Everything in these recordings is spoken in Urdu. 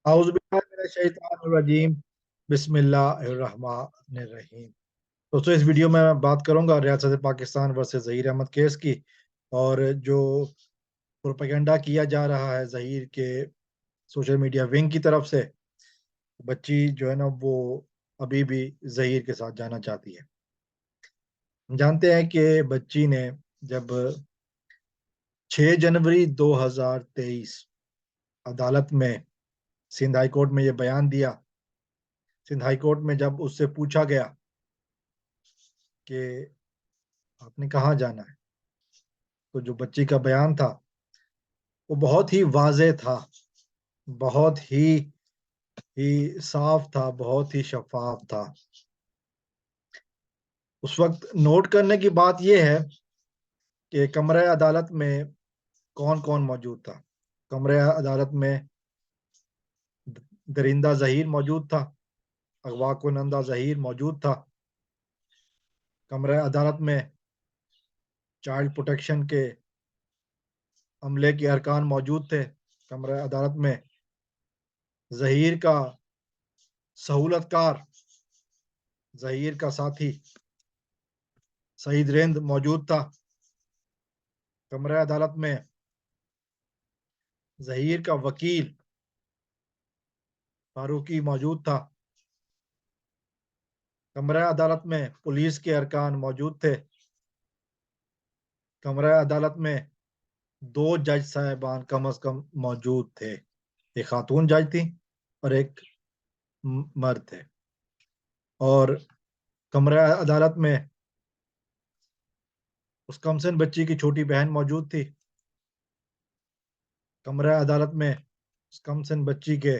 اعوذ باللہ من الشیطان الرجیم بسم اللہ الرحمن الرحیم۔ دوستو اس ویڈیو میں بات کروں گا ریاست پاکستان ورسز ظہیر احمد کیس کی، اور جو پروپیگنڈا کیا جا رہا ہے ظہیر کے سوشل میڈیا ونگ کی طرف سے۔ بچی جو ہے نا وہ ابھی بھی ظہیر کے ساتھ جانا چاہتی ہے۔ ہم جانتے ہیں کہ بچی نے جب 6 جنوری 2023 عدالت میں سندھ ہائی کورٹ میں یہ بیان دیا، سندھ ہائی کورٹ میں جب اس سے پوچھا گیا کہ آپ نے کہاں جانا ہے، تو جو بچی کا بیان تھا وہ بہت ہی واضح تھا، بہت ہی صاف تھا، بہت ہی شفاف تھا۔ اس وقت نوٹ کرنے کی بات یہ ہے کہ کمرہ عدالت میں کون کون موجود تھا۔ کمرہ عدالت میں درندہ ظہیر موجود تھا، اغوا کنندہ ظہیر موجود تھا۔ کمرہ عدالت میں چائلڈ پروٹیکشن کے عملے کے ارکان موجود تھے۔ کمرہ عدالت میں ظہیر کا سہولت کار، ظہیر کا ساتھی سعید رند موجود تھا۔ کمرہ عدالت میں ظہیر کا وکیل فاروقی موجود تھا۔ کمرہ عدالت میں پولیس کے ارکان موجود تھے۔ کمرہ عدالت میں 2 جج صاحبان کم از کم موجود تھے، ایک خاتون جج تھی اور ایک مرد تھے۔ اور کمرہ عدالت میں اس کمسن بچی کی چھوٹی بہن موجود تھی۔ کمرہ عدالت میں اس کمسن بچی کے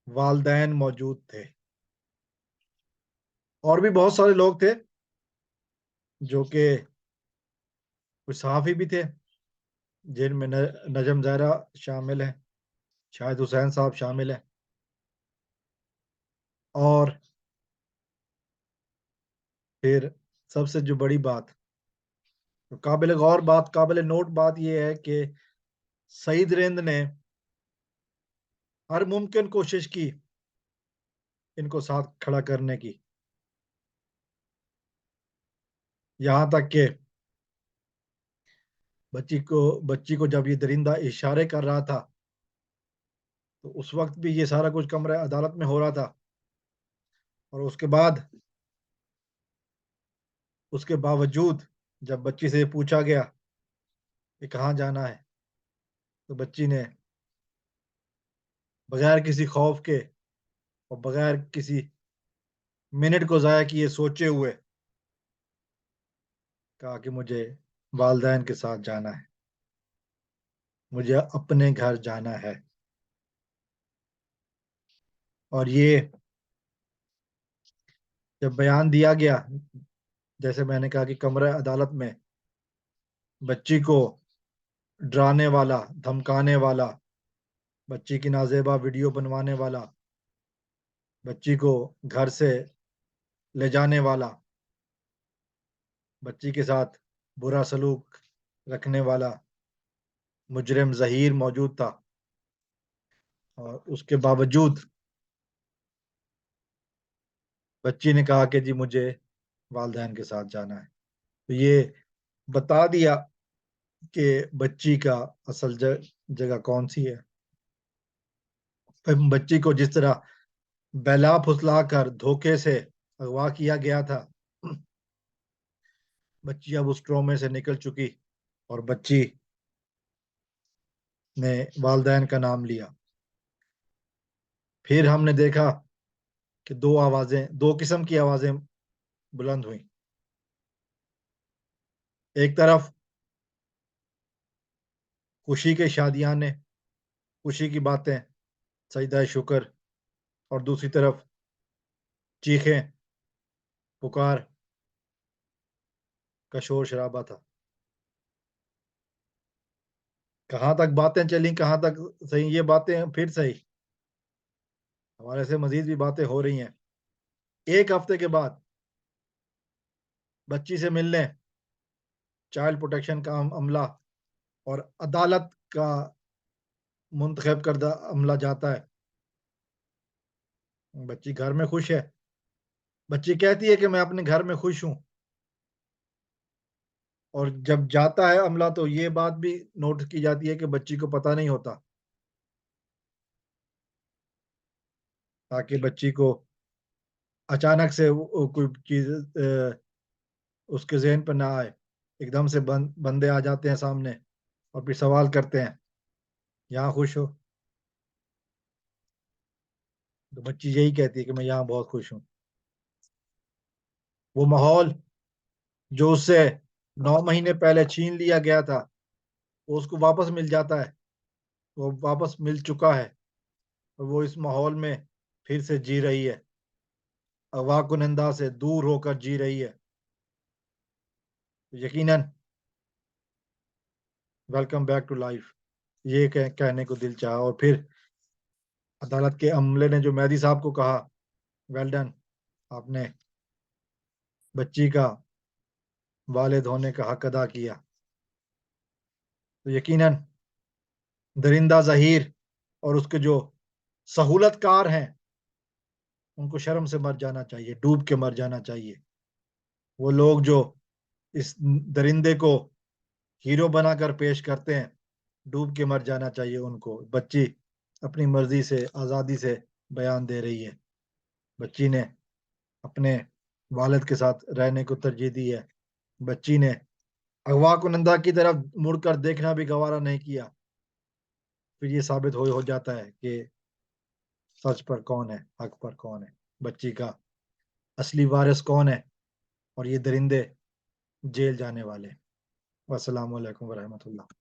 والدین موجود تھے، اور بھی بہت سارے لوگ تھے جو کہ کچھ صحافی بھی تھے، جن میں نجم زہرا شامل ہیں، شاہد حسین صاحب شامل ہیں، اور پھر سب سے جو بڑی بات، قابل غور بات، قابل نوٹ بات یہ ہے کہ سعید رند نے ہر ممکن کوشش کی ان کو ساتھ کھڑا کرنے کی، یہاں تک کہ بچی کو جب یہ درندہ اشارے کر رہا تھا تو اس وقت بھی یہ سارا کچھ کمرہ عدالت میں ہو رہا تھا، اور اس کے باوجود جب بچی سے پوچھا گیا کہ کہاں جانا ہے، تو بچی نے بغیر کسی خوف کے اور بغیر کسی منٹ کو ضائع کیے سوچے ہوئے کہا کہ مجھے والدین کے ساتھ جانا ہے، مجھے اپنے گھر جانا ہے۔ اور یہ جب بیان دیا گیا، جیسے میں نے کہا کہ کمرہ عدالت میں بچی کو ڈرانے والا، دھمکانے والا، بچی کی نازیبا ویڈیو بنوانے والا، بچی کو گھر سے لے جانے والا، بچی کے ساتھ برا سلوک رکھنے والا مجرم ظہیر موجود تھا، اور اس کے باوجود بچی نے کہا کہ جی مجھے والدین کے ساتھ جانا ہے۔ تو یہ بتا دیا کہ بچی کا اصل جگہ کون سی ہے۔ بچی کو جس طرح بیلا پھسلا کر دھوکے سے اغوا کیا گیا تھا، بچی اب اس ٹرومے سے نکل چکی، اور بچی نے والدین کا نام لیا۔ پھر ہم نے دیکھا کہ 2 قسم کی آوازیں بلند ہوئیں۔ ایک طرف خوشی کے شادیانے، خوشی کی باتیں، سجدہ شکر، اور دوسری طرف چیخیں، پکار کا شور شرابہ تھا۔ کہاں تک باتیں چلیں، کہاں تک صحیح، یہ باتیں پھر صحیح، ہمارے سے مزید بھی باتیں ہو رہی ہیں۔ ایک ہفتے کے بعد بچی سے ملنے چائلڈ پروٹیکشن کا عملہ اور عدالت کا منتخب کردہ عملہ جاتا ہے، بچی گھر میں خوش ہے، بچی کہتی ہے کہ میں اپنے گھر میں خوش ہوں، اور جب جاتا ہے عملہ تو یہ بات بھی نوٹ کی جاتی ہے کہ بچی کو پتہ نہیں ہوتا، تاکہ بچی کو اچانک سے کوئی چیز اس کے ذہن پہ نہ آئے، ایک دم سے بندے آ جاتے ہیں سامنے اور پھر سوال کرتے ہیں یہاں خوش ہو؟ تو بچی یہی کہتی ہے کہ میں یہاں بہت خوش ہوں۔ وہ ماحول جو اس سے 9 مہینے پہلے چھین لیا گیا تھا، وہ اس کو واپس مل جاتا ہے، وہ واپس مل چکا ہے، اور وہ اس ماحول میں پھر سے جی رہی ہے، اغوا کنندہ سے دور ہو کر جی رہی ہے۔ یقیناً ویلکم بیک ٹو لائف، یہ کہنے کو دل چاہا، اور پھر عدالت کے عملے نے جو مہدی صاحب کو کہا ویل ڈن، آپ نے بچی کا والد ہونے کا حق ادا کیا، تو یقیناً درندہ ظہیر اور اس کے جو سہولت کار ہیں ان کو شرم سے مر جانا چاہیے، ڈوب کے مر جانا چاہیے۔ وہ لوگ جو اس درندے کو ہیرو بنا کر پیش کرتے ہیں، ڈوب کے مر جانا چاہیے ان کو۔ بچی اپنی مرضی سے آزادی سے بیان دے رہی ہے، بچی نے اپنے والد کے ساتھ رہنے کو ترجیح دی ہے، بچی نے اغوا کنندہ کی طرف مڑ کر دیکھنا بھی گوارا نہیں کیا۔ پھر یہ ثابت ہو جاتا ہے کہ سچ پر کون ہے، حق پر کون ہے، بچی کا اصلی وارث کون ہے، اور یہ درندے جیل جانے والے۔ والسلام علیکم ورحمۃ اللہ۔